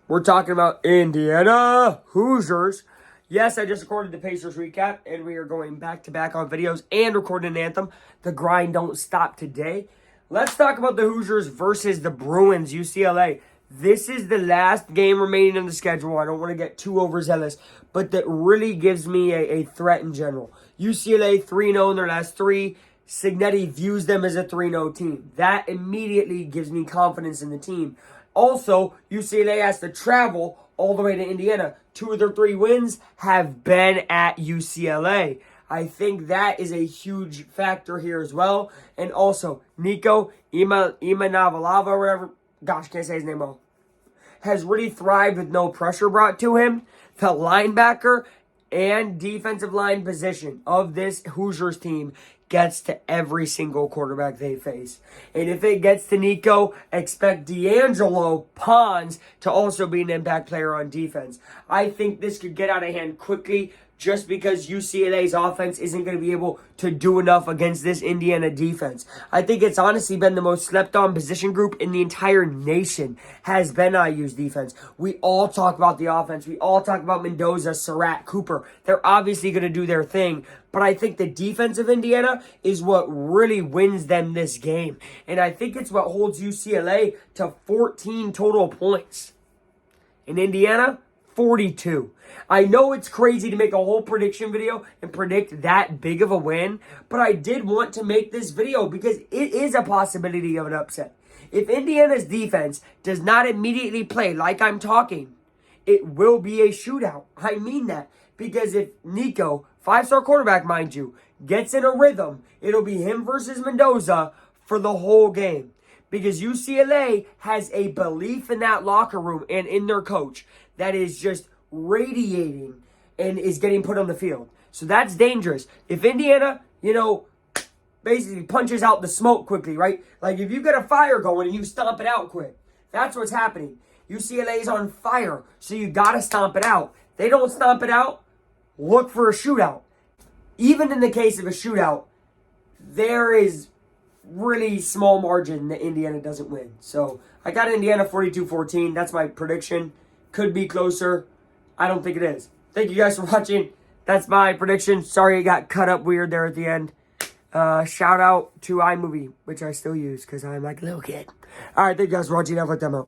We're talking about Indiana Hoosiers. Yes, I just recorded the Pacers recap, and we are going back-to-back on videos and recording an anthem. The grind don't stop today. Let's talk about the Hoosiers versus the Bruins, UCLA. This is the last game remaining in the schedule. I don't want to get too overzealous, but that really gives me a threat in general. UCLA 3-0 in their last three. Signetti views them as a 3-0 team. That immediately gives me confidence in the team. Also, UCLA has to travel all the way to Indiana. 2 of their 3 wins have been at UCLA. I think that is a huge factor here as well. And also, Nico Imanavalava, or whatever, gosh, can't say his name well, has really thrived with no pressure brought to him. The linebacker and defensive line position of this Hoosiers team gets to every single quarterback they face. And if it gets to Nico, expect D'Angelo Pons to also be an impact player on defense. I think this could get out of hand quickly just because UCLA's offense isn't going to be able to do enough against this Indiana defense. I think it's honestly been the most slept-on position group in the entire nation has been IU's defense. We all talk about the offense. We all talk about Mendoza, Surratt, Cooper. They're obviously going to do their thing, but I think the defense of Indiana is what really wins them this game. And I think it's what holds UCLA to 14 total points. In Indiana, 42. I know it's crazy to make a whole prediction video and predict that big of a win, but I did want to make this video because it is a possibility of an upset. If Indiana's defense does not immediately play like I'm talking, it will be a shootout. I mean that because if Nico, 5-star quarterback mind you, gets in a rhythm, it'll be him versus Mendoza for the whole game. Because UCLA has a belief in that locker room and in their coach that is just radiating and is getting put on the field. So that's dangerous. If Indiana, basically punches out the smoke quickly, right? Like if you get a fire going and you stomp it out quick, that's what's happening. UCLA is on fire, so you got to stomp it out. They don't stomp it out, look for a shootout. Even in the case of a shootout, there is really small margin that Indiana doesn't win. So I got Indiana 42-14. That's my prediction. Could be closer. I don't think it is. Thank you guys for watching. That's my prediction. Sorry it got cut up weird there at the end. Shout out to iMovie, which I still use because I'm like a little kid. All right, thank you guys for watching. Have a good demo.